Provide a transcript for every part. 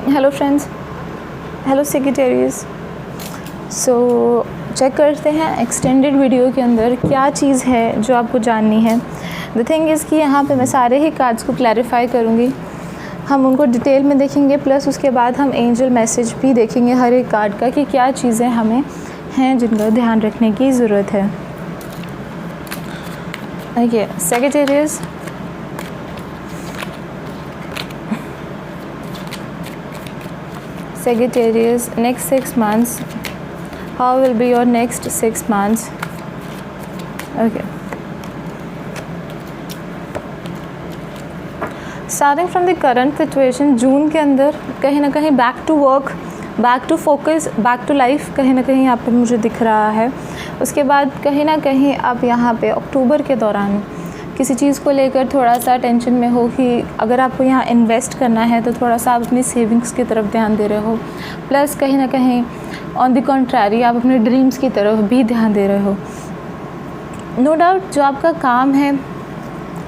Hello friends, hello secretaries. So check करते हैं extended video के अंदर क्या चीज़ है जो आपको जाननी है। द थिंग इज़ कि यहाँ पे मैं सारे ही कार्ड्स को क्लैरिफाई करूँगी, हम उनको डिटेल में देखेंगे, प्लस उसके बाद हम एंजल मैसेज भी देखेंगे हर एक कार्ड का कि क्या चीज़ें हमें हैं जिनका ध्यान रखने की ज़रूरत है। Okay secretaries, Sagittarius, next 6 months, how will be your next 6 months? Okay, starting from the current situation, जून के अंदर कहीं ना कहीं back to work, back to focus, back to life कहीं ना कहीं यहाँ पे मुझे दिख रहा है। उसके बाद कहीं ना कहीं आप यहाँ पे अक्टूबर के दौरान किसी चीज़ को लेकर थोड़ा सा टेंशन में हो कि अगर आपको यहाँ इन्वेस्ट करना है तो थोड़ा सा आप अपनी सेविंग्स की तरफ ध्यान दे रहे हो, प्लस कहीं ना कहीं ऑन द कॉन्ट्रैरी आप अपने ड्रीम्स की तरफ भी ध्यान दे रहे हो। नो डाउट जो आपका काम है,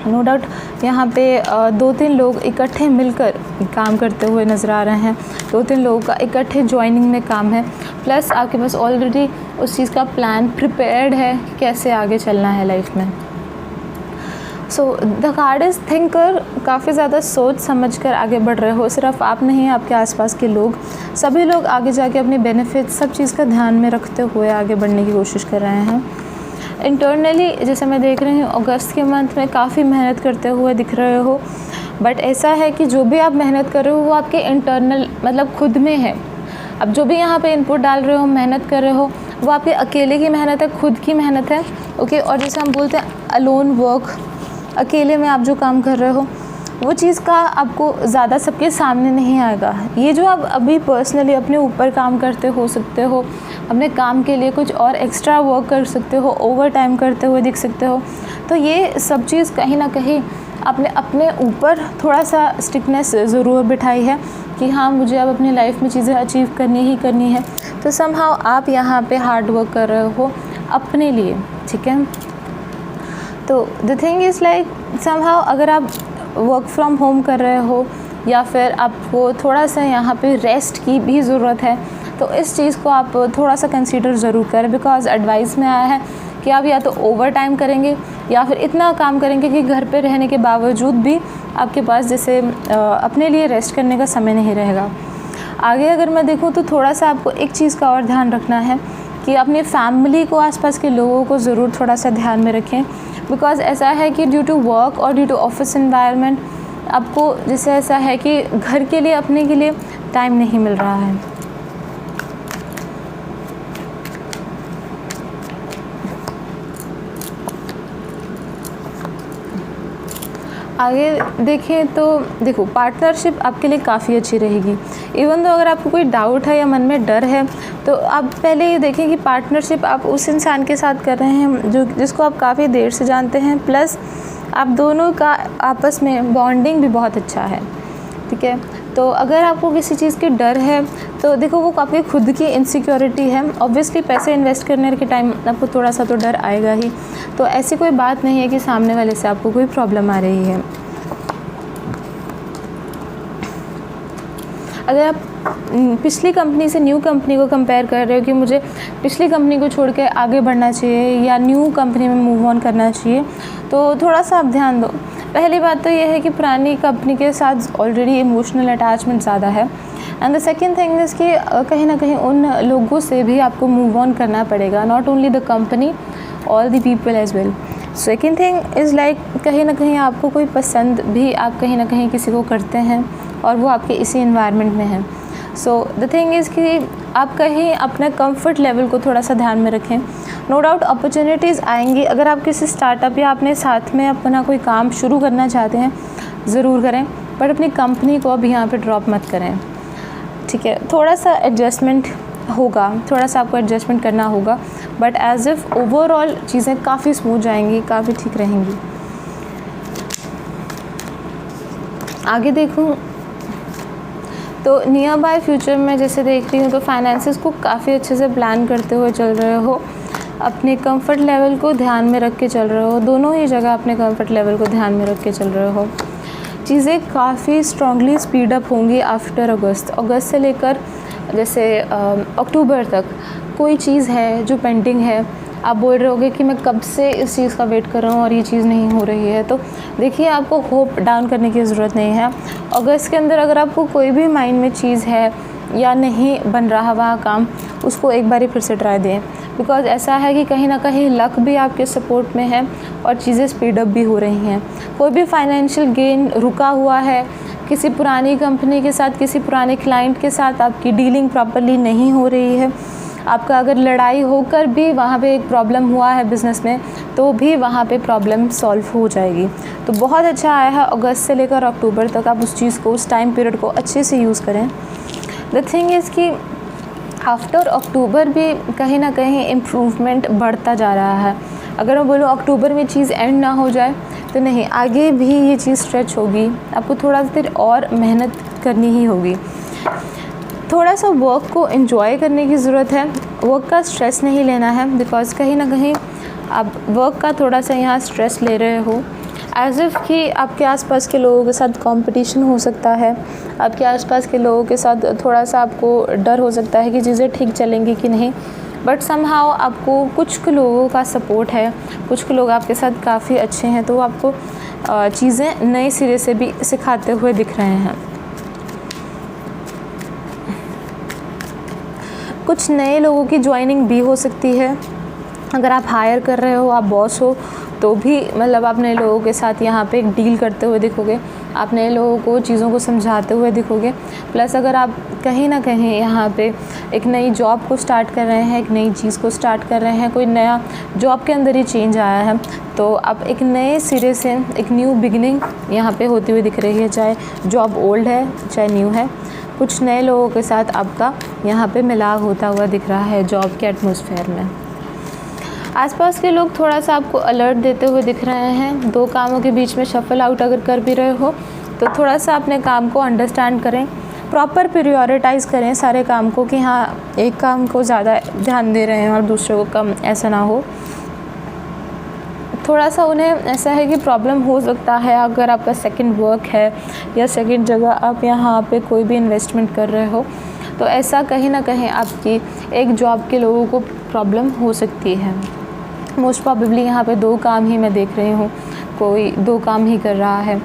नो डाउट यहाँ पे 2-3 लोग इकट्ठे मिलकर काम करते हुए नज़र आ रहे हैं, 2-3 लोगों का इकट्ठे ज्वाइनिंग में काम है, प्लस आपके पास ऑलरेडी उस चीज़ का प्लान प्रिपेयर्ड है कैसे आगे चलना है लाइफ में। So the card is thinker, काफ़ी ज़्यादा सोच समझ कर आगे बढ़ रहे हो। सिर्फ आप नहीं, आपके आसपास के लोग, सभी लोग आगे जाके अपने बेनिफिट सब चीज़ का ध्यान में रखते हुए आगे बढ़ने की कोशिश कर रहे हैं। इंटरनली जैसे मैं देख रही हूँ अगस्त के मंथ में काफ़ी मेहनत करते हुए दिख रहे हो, बट ऐसा है कि जो भी आप मेहनत कर रहे हो वो आपके इंटरनल मतलब खुद में है। अब जो भी यहाँ पे इनपुट डाल रहे हो, मेहनत कर रहे हो, वो आपके अकेले की मेहनत है, खुद की मेहनत है। ओके, और जैसे हम बोलते हैं अलोन वर्क, अकेले में आप जो काम कर रहे हो वो चीज़ का आपको ज़्यादा सबके सामने नहीं आएगा। ये जो आप अभी पर्सनली अपने ऊपर काम करते हो सकते हो, अपने काम के लिए कुछ और एक्स्ट्रा वर्क कर सकते हो, ओवर टाइम करते हुए दिख सकते हो, तो ये सब चीज़ कहीं ना कहीं आपने अपने ऊपर थोड़ा सा स्टिकनेस ज़रूर बिठाई है कि हाँ मुझे अब अपनी लाइफ में चीज़ें अचीव करनी ही करनी है। तो समहाउ आप यहाँ पे हार्ड वर्क कर रहे हो अपने लिए, ठीक है। तो the thing is like somehow अगर आप वर्क फ्रॉम होम कर रहे हो या फिर आपको थोड़ा सा यहाँ पे रेस्ट की भी ज़रूरत है, तो इस चीज़ को आप थोड़ा सा कंसीडर ज़रूर करें, बिकॉज एडवाइस में आया है कि आप या तो ओवर टाइम करेंगे या फिर इतना काम करेंगे कि घर पे रहने के बावजूद भी आपके पास जैसे अपने लिए रेस्ट करने का समय नहीं रहेगा। आगे अगर मैं देखूँ तो थोड़ा सा आपको एक चीज़ का और ध्यान रखना है कि अपनी फैमिली को, आसपास के लोगों को ज़रूर थोड़ा सा ध्यान में रखें, बिकॉज ऐसा है कि ड्यू टू वर्क और ड्यू टू ऑफिस एनवायरनमेंट आपको जैसे ऐसा है कि घर के लिए, अपने के लिए टाइम नहीं मिल रहा है। आगे देखें तो देखो पार्टनरशिप आपके लिए काफ़ी अच्छी रहेगी। इवन तो अगर आपको कोई डाउट है या मन में डर है तो आप पहले ये देखें कि पार्टनरशिप आप उस इंसान के साथ कर रहे हैं जिसको आप काफ़ी देर से जानते हैं, प्लस आप दोनों का आपस में बॉन्डिंग भी बहुत अच्छा है, ठीक है। तो अगर आपको किसी चीज़ की डर है तो देखो वो आपकी खुद की इनसिक्योरिटी है। ऑब्वियसली पैसे इन्वेस्ट करने के टाइम आपको थोड़ा सा तो डर आएगा ही, तो ऐसी कोई बात नहीं है कि सामने वाले से आपको कोई प्रॉब्लम आ रही है। अगर आप पिछली कंपनी से न्यू कंपनी को कंपेयर कर रहे हो कि मुझे पिछली कंपनी को छोड़ के आगे बढ़ना चाहिए या न्यू कंपनी में मूव ऑन करना चाहिए, तो थोड़ा सा आप ध्यान दो। पहली बात तो ये है कि पुरानी कंपनी के साथ ऑलरेडी इमोशनल अटैचमेंट ज़्यादा है, and the second thing is कि कहीं ना कहीं उन लोगों से भी आपको मूव ऑन करना पड़ेगा, not only the company, all the people as well. Second thing is like कहीं ना कहीं आपको कोई पसंद भी आप कहीं ना कहीं किसी को करते हैं और वो आपके इसी इन्वायरमेंट में है। सो द थिंग इज़ कि आप कहीं अपने कंफर्ट लेवल को थोड़ा सा ध्यान में रखें। नो डाउट अपॉर्चुनिटीज़ आएंगी, अगर आप किसी स्टार्टअप या अपने साथ में अपना कोई काम शुरू करना चाहते हैं ज़रूर करें, बट अपनी कंपनी को अभी यहाँ पे ड्रॉप मत करें, ठीक है। थोड़ा सा एडजस्टमेंट होगा, थोड़ा सा आपको एडजस्टमेंट करना होगा, बट एज इफ़ ओवरऑल चीज़ें काफ़ी स्मूथ जाएंगी, काफ़ी ठीक रहेंगी। आगे देखूँ तो नियर बाय फ्यूचर में जैसे देख रही हूँ तो फाइनेंसेस को काफ़ी अच्छे से प्लान करते हुए चल रहे हो, अपने कंफर्ट लेवल को ध्यान में रख के चल रहे हो, दोनों ही जगह अपने कंफर्ट लेवल को ध्यान में रख के चल रहे हो। चीज़ें काफ़ी स्ट्रांगली स्पीड अप होंगी आफ्टर अगस्त से लेकर जैसे अक्टूबर तक। कोई चीज़ है जो पेंडिंग है, आप बोल रहे होगे कि मैं कब से इस चीज़ का वेट कर रहा हूँ और ये चीज़ नहीं हो रही है, तो देखिए आपको होप डाउन करने की ज़रूरत नहीं है। अगस्त के अंदर अगर आपको कोई भी माइंड में चीज़ है या नहीं बन रहा वहाँ काम, उसको एक बारी फिर से ट्राई दें, बिकॉज़ ऐसा है कि कहीं ना कहीं लक भी आपके सपोर्ट में है और चीज़ें स्पीड अप भी हो रही हैं। कोई भी फाइनेंशियल गेन रुका हुआ है, किसी पुरानी कंपनी के साथ, किसी पुराने क्लाइंट के साथ आपकी डीलिंग प्रॉपरली नहीं हो रही है, आपका अगर लड़ाई होकर भी वहाँ पे एक प्रॉब्लम हुआ है बिज़नेस में, तो भी वहाँ पे प्रॉब्लम सॉल्व हो जाएगी। तो बहुत अच्छा आया है अगस्त से लेकर अक्टूबर तक, आप उस चीज़ को, उस टाइम पीरियड को अच्छे से यूज़ करें। द थिंग इज़ कि आफ्टर अक्टूबर भी कहीं ना कहीं इम्प्रूवमेंट बढ़ता जा रहा है। अगर मैं बोलूँ अक्टूबर में चीज़ एंड ना हो जाए तो नहीं, आगे भी ये चीज़ स्ट्रेच होगी, आपको थोड़ा देर और मेहनत करनी ही होगी। थोड़ा सा वर्क को एंजॉय करने की ज़रूरत है, वर्क का स्ट्रेस नहीं लेना है, बिकॉज़ कहीं ना कहीं आप वर्क का थोड़ा सा यहाँ स्ट्रेस ले रहे हो, एज़ इफ़ कि आपके आसपास के लोगों के साथ कंपटीशन हो सकता है, आपके आसपास के लोगों के साथ थोड़ा सा आपको डर हो सकता है कि चीज़ें ठीक चलेंगी कि नहीं, बट समहाउ आपको कुछ लोगों का सपोर्ट है, कुछ लोग आपके साथ काफ़ी अच्छे हैं, तो आपको चीज़ें नए सिरे से भी सिखाते हुए दिख रहे हैं। कुछ नए लोगों की ज्वाइनिंग भी हो सकती है। अगर आप हायर कर रहे हो, आप बॉस हो, तो भी मतलब आप नए लोगों के साथ यहाँ पे एक डील करते हुए दिखोगे, आप नए लोगों को चीज़ों को समझाते हुए दिखोगे। प्लस अगर आप कहीं ना कहीं यहाँ पे एक नई जॉब को स्टार्ट कर रहे हैं, एक नई चीज़ को स्टार्ट कर रहे हैं, कोई नया जॉब के अंदर ही चेंज आया है, तो आप एक नए सिरे से एक न्यू बिगिनिंग यहाँ पे होती हुई दिख रही है, चाहे जॉब ओल्ड है चाहे न्यू है। कुछ नए लोगों के साथ आपका यहाँ पे मिलाव होता हुआ दिख रहा है जॉब के एटमॉस्फेयर में। आसपास के लोग थोड़ा सा आपको अलर्ट देते हुए दिख रहे हैं। दो कामों के बीच में शफल आउट अगर कर भी रहे हो तो थोड़ा सा अपने काम को अंडरस्टैंड करें, प्रॉपर प्रायोरिटाइज़ करें सारे काम को, कि हाँ एक काम को ज़्यादा ध्यान दे रहे हैं और दूसरे को कम, ऐसा ना हो। थोड़ा सा उन्हें ऐसा है कि प्रॉब्लम हो सकता है अगर आपका सेकंड वर्क है या सेकंड जगह आप यहाँ पे कोई भी इन्वेस्टमेंट कर रहे हो, तो ऐसा कहीं ना कहीं आपकी एक जॉब के लोगों को प्रॉब्लम हो सकती है। मोस्ट प्रॉबेबली यहाँ पे दो काम ही मैं देख रही हूँ, कोई दो काम ही कर रहा है।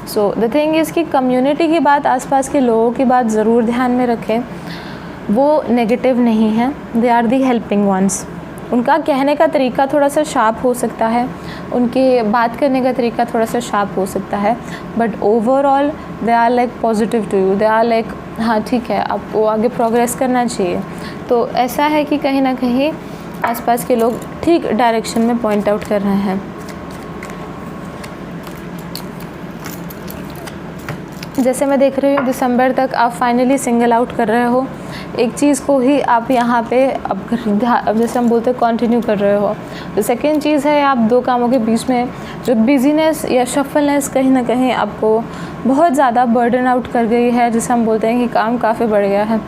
सो द थिंग इज़ कि कम्युनिटी की बात, आसपास के लोगों की बात ज़रूर ध्यान में रखें। वो नेगेटिव नहीं है, they are the helping ones. उनका कहने का तरीका थोड़ा सा शार्प हो सकता है, उनके बात करने का तरीका थोड़ा सा शार्प हो सकता है, but overall they are like positive to you, they are like हाँ ठीक है, आपको आगे प्रोग्रेस करना चाहिए। तो ऐसा है कि कहीं ना कहीं आसपास के लोग ठीक डायरेक्शन में पॉइंट आउट कर रहे हैं। जैसे मैं देख रही हूँ दिसंबर तक आप फाइनली सिंगल आउट कर रहे हो, एक चीज़ को ही आप यहाँ पे अब जैसे हम बोलते हैं कंटिन्यू कर रहे हो। तो सेकेंड चीज़ है, आप दो कामों के बीच में जो बिजीनेस या शफलनेस कहीं ना कहीं आपको बहुत ज़्यादा बर्डन आउट कर गई है, जिसे हम बोलते हैं कि काम काफ़ी बढ़ गया है।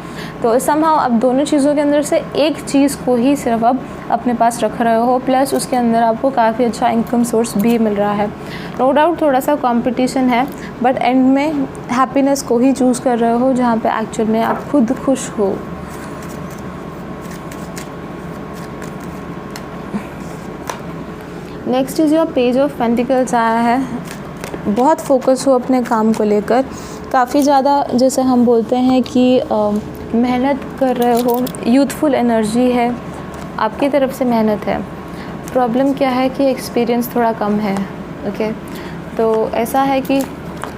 तो समहाउ अब दोनों चीज़ों के अंदर से एक चीज़ को ही सिर्फ अब अपने पास रख रहे हो, प्लस उसके अंदर आपको काफ़ी अच्छा इनकम सोर्स भी मिल रहा है। नो डाउट थोड़ा सा कंपटीशन है, बट एंड में हैप्पीनेस को ही चूज़ कर रहे हो, जहाँ पे एक्चुअल में आप खुद खुश हो। Next is your page of pentacles आया है। बहुत फोकस हो अपने काम को लेकर, काफ़ी ज़्यादा जैसे हम बोलते हैं कि मेहनत कर रहे हो, यूथफुल एनर्जी है, आपकी तरफ से मेहनत है। प्रॉब्लम क्या है कि एक्सपीरियंस थोड़ा कम है। ओके, तो ऐसा है कि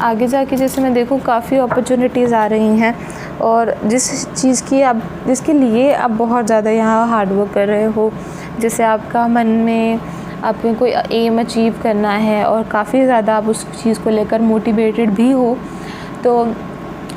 आगे जाके जैसे मैं देखूँ काफ़ी अपॉर्चुनिटीज़ आ रही हैं, और जिसके लिए आप बहुत ज़्यादा यहाँ हार्ड वर्क कर रहे हो, जैसे आपका मन में आपको कोई एम अचीव करना है और काफ़ी ज़्यादा आप उस चीज़ को लेकर मोटिवेटेड भी हो, तो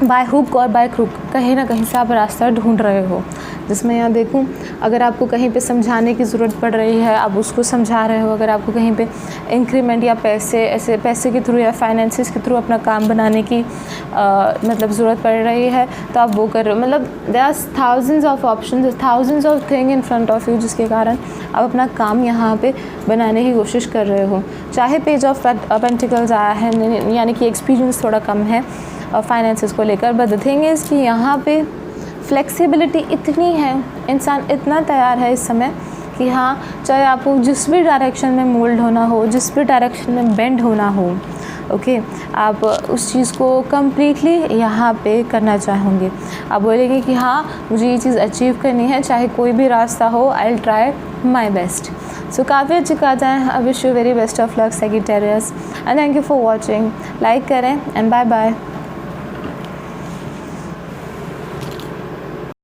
बाय हुक और बाय क्रुक कहीं ना कहीं से आप रास्ता ढूंढ रहे हो, जिसमें यहाँ देखूँ अगर आपको कहीं पे समझाने की ज़रूरत पड़ रही है आप उसको समझा रहे हो, अगर आपको कहीं पे इंक्रीमेंट या पैसे के थ्रू या फाइनेंसिस के थ्रू अपना काम बनाने की मतलब ज़रूरत पड़ रही है तो आप वो कर रहे हो। मतलब there are thousands of option, thousands of thing in front of you, जिसके कारण आप अपना काम यहाँ पे बनाने की कोशिश कर रहे हो। चाहे पेज ऑफ पेंटिकल्स आया है, यानी कि एक्सपीरियंस थोड़ा कम है फाइनेंसिस को लेकर, बट द थिंग इज़ कि यहाँ पे फ्लेक्सिबिलिटी इतनी है, इंसान इतना तैयार है इस समय कि हाँ, चाहे आपको जिस भी डायरेक्शन में मोल्ड होना हो, जिस भी डायरेक्शन में बेंड होना हो, ओके, आप उस चीज़ को कम्प्लीटली यहाँ पे करना चाहोगे। आप बोलेंगे कि हाँ मुझे ये चीज़ अचीव करनी है, चाहे कोई भी रास्ता हो, I will try my best. So काफ़ी अच्छी बात है। I wish you very best of luck Sagittarius and thank you for watching. Like करें एंड बाय बाय।